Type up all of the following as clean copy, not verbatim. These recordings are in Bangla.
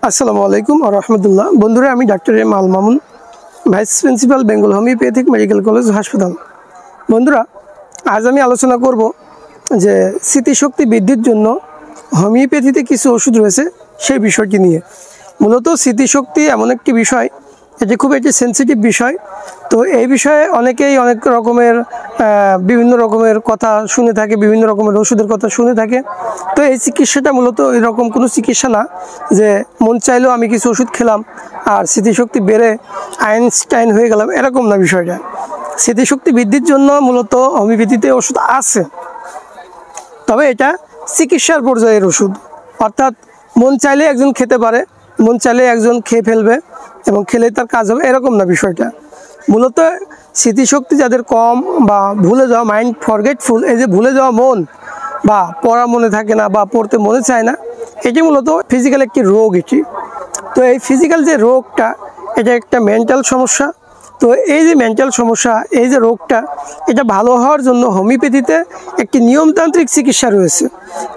আসসালামু আলাইকুম ওয়া রাহমাতুল্লাহ। বন্ধুরা, আমি ডাক্তার M Al Mamun, vice principal Bengal homeopathic medical college হাসপাতাল। বন্ধুরা, আজ আমি আলোচনা করব যে স্মৃতিশক্তি বৃদ্ধির জন্য হোমিওপ্যাথিতে কিছু ওষুধ রয়েছে সেই বিষয়টি নিয়ে। মূলত স্মৃতিশক্তি এমন একটি বিষয়, এটি খুব একটি সেন্সিটিভ বিষয়। তো এই বিষয়ে অনেকেই অনেক রকমের বিভিন্ন রকমের কথা শুনে থাকে, বিভিন্ন রকমের ওষুধের কথা শুনে থাকে। তো এই চিকিৎসাটা মূলত এরকম কোনো চিকিৎসা না যে মন চাইলেও আমি কিছু ওষুধ খেলাম আর স্মৃতিশক্তি বেড়ে আইনস্টাইন হয়ে গেলাম, এরকম না বিষয়টা। স্মৃতিশক্তি বৃদ্ধির জন্য মূলত হোমিওপ্যাথিতে ওষুধ আছে, তবে এটা চিকিৎসার পর্যায়ের ওষুধ। অর্থাৎ মন চাইলে একজন খেতে পারে, মন চাইলে একজন খেয়ে ফেলবে এবং খেলে তার কাজ হবে, এরকম না বিষয়টা। মূলত স্মৃতিশক্তি যাদের কম বা ভুলে যাওয়া, মাইন্ড ফরগেটফুল, এই যে ভুলে যাওয়া মন বা পড়া মনে থাকে না বা পড়তে মনে চায় না, এটি মূলত ফিজিক্যাল একটি রোগ। এটি তো এই ফিজিক্যাল যে রোগটা, এটা একটা মেন্টাল সমস্যা। তো এই যে মেন্টাল সমস্যা, এই যে রোগটা, এটা ভালো হওয়ার জন্য হোমিওপ্যাথিতে একটি নিয়মতান্ত্রিক চিকিৎসা রয়েছে।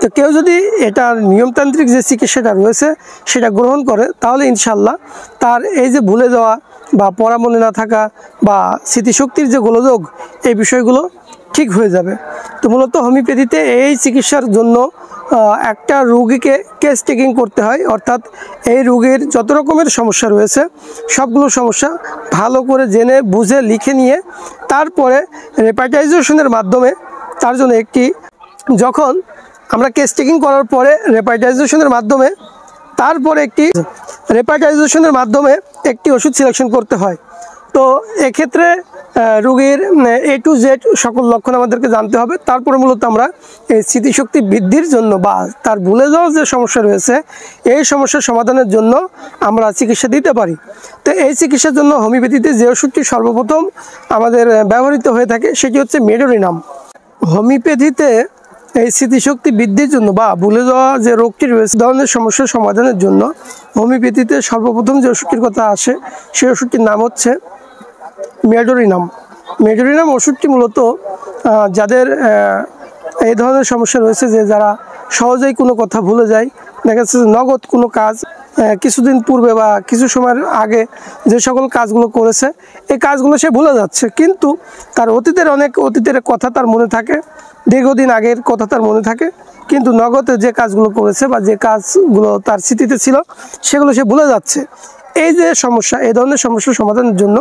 তো কেউ যদি এটার নিয়মতান্ত্রিক যে চিকিৎসাটা রয়েছে সেটা গ্রহণ করে, তাহলে ইনশাল্লাহ তার এই যে ভুলে যাওয়া বা পড়া মনে না থাকা বা স্মৃতিশক্তির যে গোলযোগ, এই বিষয়গুলো ঠিক হয়ে যাবে। তো মূলত হোমিওপ্যাথিতে এই চিকিৎসার জন্য একটা রোগীকে কেস টেকিং করতে হয়। অর্থাৎ এই রোগীর যত রকমের সমস্যা রয়েছে সবগুলো সমস্যা ভালো করে জেনে বুঝে লিখে নিয়ে তারপরে রেপার্টাইজেশনের মাধ্যমে তার জন্য একটি, যখন আমরা কেস টেকিং করার পরে রেপার্টাইজেশনের মাধ্যমে একটি ওষুধ সিলেকশন করতে হয়। তো এক্ষেত্রে রোগীর A to Z সকল লক্ষণ আমাদেরকে জানতে হবে। তারপরে মূলত আমরা এই স্মৃতিশক্তি বৃদ্ধির জন্য বা তার ভুলে যাওয়ার যে সমস্যা রয়েছে, এই সমস্যার সমাধানের জন্য আমরা চিকিৎসা দিতে পারি। তো এই চিকিৎসার জন্য হোমিওপ্যাথিতে যে ওষুধটি সর্বপ্রথম আমাদের ব্যবহৃত হয়ে থাকে সেটি হচ্ছে মেডোরিনাম। হোমিওপ্যাথিতে এই স্মৃতিশক্তি বৃদ্ধির জন্য বা ভুলে যাওয়া যে রোগটি রয়েছে, ধরনের সমস্যার সমাধানের জন্য হোমিওপ্যাথিতে সর্বপ্রথম যে ওষুধটির কথা আসে সেই ওষুধটির নাম হচ্ছে মেডোরিনাম। মেডোরিনাম ওষুধটি মূলত যাদের এই ধরনের সমস্যা রয়েছে, যে যারা সহজেই কোনো কথা ভুলে যায়, দেখা যাচ্ছে নগদ কোনো কাজ কিছুদিন পূর্বে বা কিছু সময়ের আগে যে সকল কাজগুলো করেছে, এই কাজগুলো সে ভুলে যাচ্ছে, কিন্তু তার অতীতের কথা তার মনে থাকে, দীর্ঘদিন আগের কথা তার মনে থাকে, কিন্তু নগদে যে কাজগুলো করেছে বা যে কাজগুলো তার স্মৃতিতে ছিল সেগুলো সে ভুলে যাচ্ছে। এই যে সমস্যা, এই ধরনের সমস্যার সমাধানের জন্য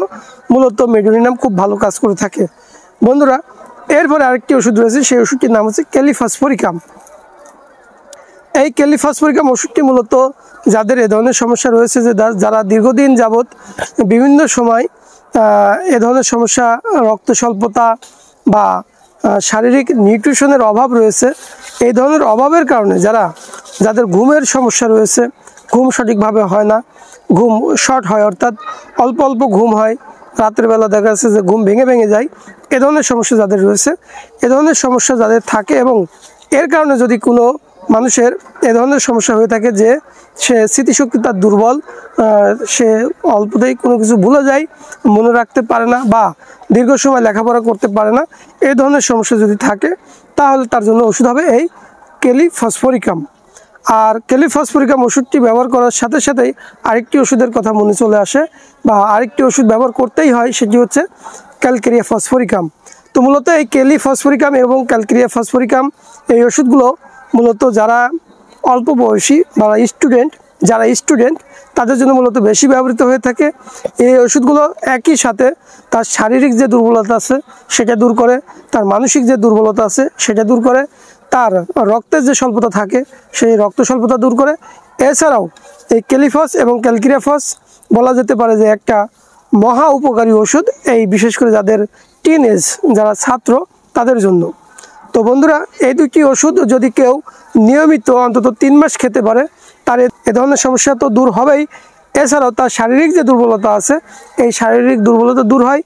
মূলত মেডোরিনাম খুব ভালো কাজ করে থাকে। বন্ধুরা, এরপরে আরেকটি ওষুধ রয়েছে, সেই ওষুধটির নাম হচ্ছে ক্যালিফসফরিকাম। এই ক্যালিফসফরিকাম ওষুধটি মূলত যাদের এ ধরনের সমস্যা রয়েছে, যে যারা দীর্ঘদিন যাবৎ বিভিন্ন সময় এ ধরনের সমস্যা, রক্ত স্বল্পতা বা শারীরিক নিউট্রিশনের অভাব রয়েছে, এই ধরনের অভাবের কারণে যাদের ঘুমের সমস্যা রয়েছে, ঘুম সঠিকভাবে হয় না, ঘুম শর্ট হয়, অর্থাৎ অল্প অল্প ঘুম হয়, রাতের বেলা দেখা যাচ্ছে যে ঘুম ভেঙে ভেঙে যায়, এ ধরনের সমস্যা যাদের রয়েছে, এ ধরনের সমস্যা যাদের থাকে এবং এর কারণে যদি কোনো মানুষের এ ধরনের সমস্যা হয়ে থাকে যে সে স্মৃতিশক্তি তার দুর্বল, সে অল্পতেই কোনো কিছু ভুলে যায়, মনে রাখতে পারে না বা দীর্ঘ সময় লেখাপড়া করতে পারে না, এই ধরনের সমস্যা যদি থাকে, তাহলে তার জন্য ওষুধ হবে এই ক্যালিফসফরিকাম। আর ক্যালিফসফরিকাম ওষুধটি ব্যবহার করার সাথে সাথেই আরেকটি ওষুধের কথা মনে চলে আসে বা আরেকটি ওষুধ ব্যবহার করতেই হয়, সেটি হচ্ছে ক্যালকেরিয়া ফসফরিকাম। তো মূলত এই ক্যালিফসফরিকাম এবং ক্যালকেরিয়া ফসফরিকাম, এই ওষুধগুলো মূলত যারা অল্প বয়সী বা যারা স্টুডেন্ট তাদের জন্য মূলত বেশি ব্যবহৃত হয়ে থাকে। এই ওষুধগুলো একই সাথে তার শারীরিক যে দুর্বলতা আছে সেটা দূর করে, তার মানসিক যে দুর্বলতা আছে সেটা দূর করে, তার রক্তের যে স্বল্পতা থাকে সেই রক্ত স্বল্পতা দূর করে। এছাড়াও এই ক্যালিফস এবং ক্যালকেরিয়াফস বলা যেতে পারে যে একটা মহা উপকারী ওষুধ, এই বিশেষ করে যাদের যারা ছাত্র তাদের জন্য। তো বন্ধুরা, এই দুটি ওষুধ যদি কেউ নিয়মিত অন্তত 3 মাস খেতে পারে, তার এ ধরনের সমস্যা তো দূর হবেই, এছাড়াও তার শারীরিক যে দুর্বলতা আছে এই শারীরিক দুর্বলতা দূর হয়,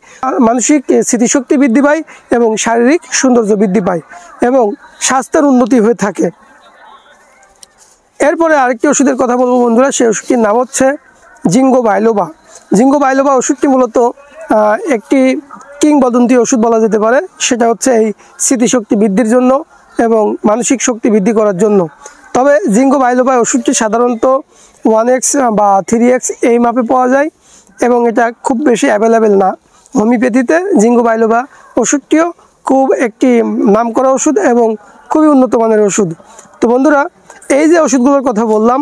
মানসিক স্মৃতিশক্তি বৃদ্ধি পায় এবং শারীরিক সৌন্দর্য বৃদ্ধি পায় এবং স্বাস্থ্যের উন্নতি হয়ে থাকে। এরপরে আরেকটি ওষুধের কথা বলবো বন্ধুরা, সেই ওষুধটির নাম হচ্ছে জিঙ্গো বাইলোবা। জিঙ্গো বাইলোবা ওষুধটি মূলত একটি কিংবদন্তি ওষুধ বলা যেতে পারে, সেটা হচ্ছে এই স্মৃতিশক্তি বৃদ্ধির জন্য এবং মানসিক শক্তি বৃদ্ধি করার জন্য। তবে জিঙ্গো বাইলোবা ওষুধটি সাধারণত 1x বা 3x এই মাপে পাওয়া যায় এবং এটা খুব বেশি অ্যাভেলেবেল না। হোমিওপ্যাথিতে জিঙ্কো বাইলোবা ওষুধটিও খুব একটি নামকরা ওষুধ এবং খুবই উন্নত মানের ওষুধ। তো বন্ধুরা, এই যে ওষুধগুলোর কথা বললাম,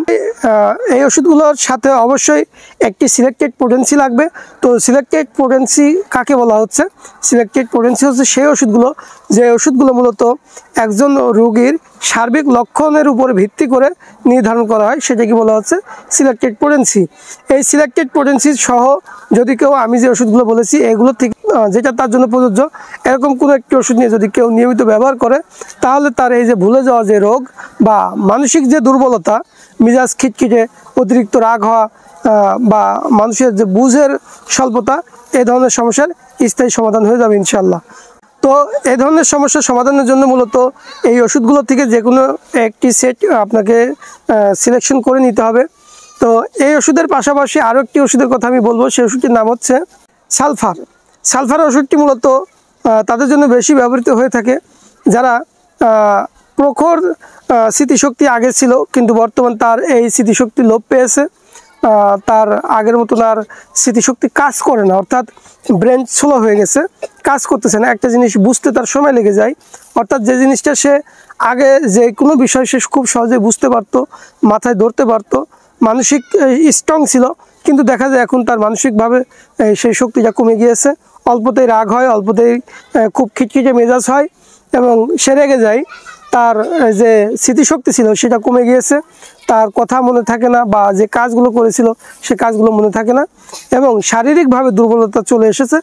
এই ওষুধগুলোর সাথে অবশ্যই একটি সিলেক্টেড পোটেন্সি লাগবে। তো সিলেক্টেড পোটেন্সি কাকে বলা হচ্ছে? সিলেক্টেড পোটেন্সি হচ্ছে সেই ওষুধগুলো যে ওষুধগুলো মূলত একজন রোগীর সার্বিক লক্ষণের উপর ভিত্তি করে নির্ধারণ করা হয়, সেটাকে বলা হচ্ছে সিলেক্টেড পোটেন্সি। এই সিলেক্টেড পোটেন্সি সহ যদি কেউ আমি যে ওষুধগুলো বলেছি এগুলো থেকে যেটা তার জন্য প্রযোজ্য এরকম কোনো একটি ওষুধ নিয়ে যদি কেউ নিয়মিত ব্যবহার করে, তাহলে তার এই যে ভুলে যাওয়া যে রোগ বা মানসিক যে দুর্বলতা, মেজাজ খিটখিটে, অতিরিক্ত রাগ হওয়া বা মানুষের যে বুঝের স্বল্পতা, এই ধরনের সমস্যার স্থায়ী সমাধান হয়ে যাবে ইনশাল্লাহ। তো এই ধরনের সমস্যার সমাধানের জন্য মূলত এই ওষুধগুলো থেকে যে কোনো একটি সেট আপনাকে সিলেকশন করে নিতে হবে। তো এই ওষুধের পাশাপাশি আরও একটি ওষুধের কথা আমি বলবো, সেই ওষুধটির নাম হচ্ছে সালফার। সালফার ওষুধটি মূলত তাদের জন্য বেশি ব্যবহৃত হয়ে থাকে যারা প্রখর স্মৃতিশক্তি আগে ছিল কিন্তু বর্তমান তার এই স্মৃতিশক্তি লোপ পেয়েছে, তার আগের মতন আর স্মৃতিশক্তি কাজ করে না, অর্থাৎ ব্রেন স্লো হয়ে গেছে, কাজ করতেছে না, একটা জিনিস বুঝতে তার সময় লেগে যায়। অর্থাৎ যে জিনিসটা সে আগে যে কোনো বিষয় সে খুব সহজে বুঝতে পারতো, মাথায় ধরতে পারতো, মানসিক স্ট্রং ছিল, কিন্তু দেখা যায় এখন তার মানসিকভাবে সেই শক্তিটা কমে গিয়েছে। অল্পতেই রাগ হয়, অল্পতেই খুব খিটখিটে মেজাজ হয় এবং সে রেগে যায়। তার যে স্মৃতিশক্তি ছিল সেটা কমে গিয়েছে, তার কথা মনে থাকে না বা যে কাজগুলো করেছিল সে কাজগুলো মনে থাকে না এবং শারীরিকভাবে দুর্বলতা চলে এসেছে।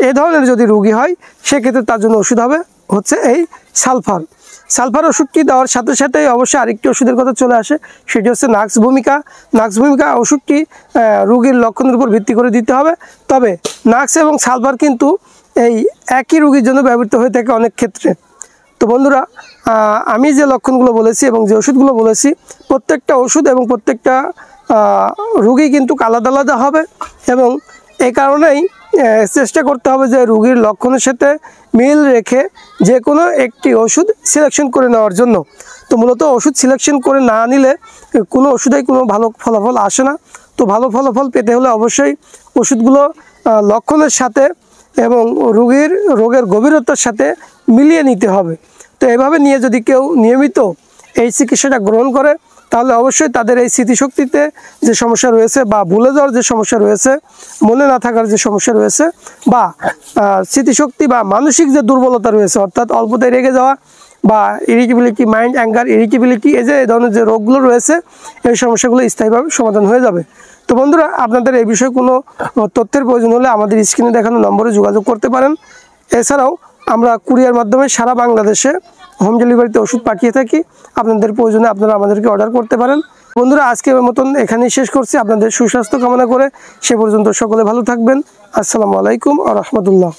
এই ধরনের যদি রোগী হয় সেক্ষেত্রে তার জন্য ওষুধ হবে হচ্ছে এই সালফার। সালফার ওষুধটি দেওয়ার সাথে সাথেই অবশ্যই আরেকটি ওষুধের কথা চলে আসে, সেটি হচ্ছে নাক্স ভূমিকা। নাক্স ভূমিকা ওষুধটি রোগীর লক্ষণের উপর ভিত্তি করে দিতে হবে। তবে নাক্স এবং সালফার কিন্তু এই একই রোগীর জন্য ব্যবহৃত হয়ে থাকে অনেক ক্ষেত্রে। তো বন্ধুরা, আমি যে লক্ষণগুলো বলেছি এবং যে ওষুধগুলো বলেছি প্রত্যেকটা ওষুধ এবং প্রত্যেকটা রোগী কিন্তু আলাদা আলাদা হবে এবং এই কারণেই চেষ্টা করতে হবে যে রোগীর লক্ষণের সাথে মিল রেখে যে কোনো একটি ওষুধ সিলেকশন করে নেওয়ার জন্য। তো মূলত ওষুধ সিলেকশন করে না নিলে কোনো ওষুধেই কোনো ভালো ফলাফল আসে না। তো ভালো ফলাফল পেতে হলে অবশ্যই ওষুধগুলো লক্ষণের সাথে এবং রোগের গভীরতার সাথে মিলিয়ে নিতে হবে। তো এভাবে নিয়ে যদি কেউ নিয়মিত এই চিকিৎসাটা গ্রহণ করে তাহলে অবশ্যই তাদের এই স্মৃতিশক্তিতে যে সমস্যা রয়েছে বা ভুলে যাওয়ার যে সমস্যা রয়েছে, মনে না থাকার যে সমস্যা রয়েছে বা স্মৃতিশক্তি বা মানসিক যে দুর্বলতা রয়েছে, অর্থাৎ অল্পতে রেগে যাওয়া বা ইরিটেবিলিটি, মাইন্ড অ্যাঙ্গার ইরিটেবিলিটি, এই ধরনের যে রোগগুলো রয়েছে এই সমস্যাগুলো স্থায়ীভাবে সমাধান হয়ে যাবে। তো বন্ধুরা, আপনাদের এই বিষয়ে কোনো তথ্যের প্রয়োজন হলে আমাদের স্ক্রিনে দেখানো নম্বরে যোগাযোগ করতে পারেন। এছাড়াও আমরা কুরিয়ার মাধ্যমে সারা বাংলাদেশে হোম ডেলিভারিতে ওষুধ পাঠিয়ে থাকি। আপনাদের প্রয়োজনে আপনারা আমাদেরকে অর্ডার করতে পারেন। বন্ধুরা, আজকের মতন এখানেই শেষ করছি। আপনাদের সুস্বাস্থ্য কামনা করে সে পর্যন্ত সকলে ভালো থাকবেন। আসসালামু আলাইকুম ওয়া রাহমাতুল্লাহ।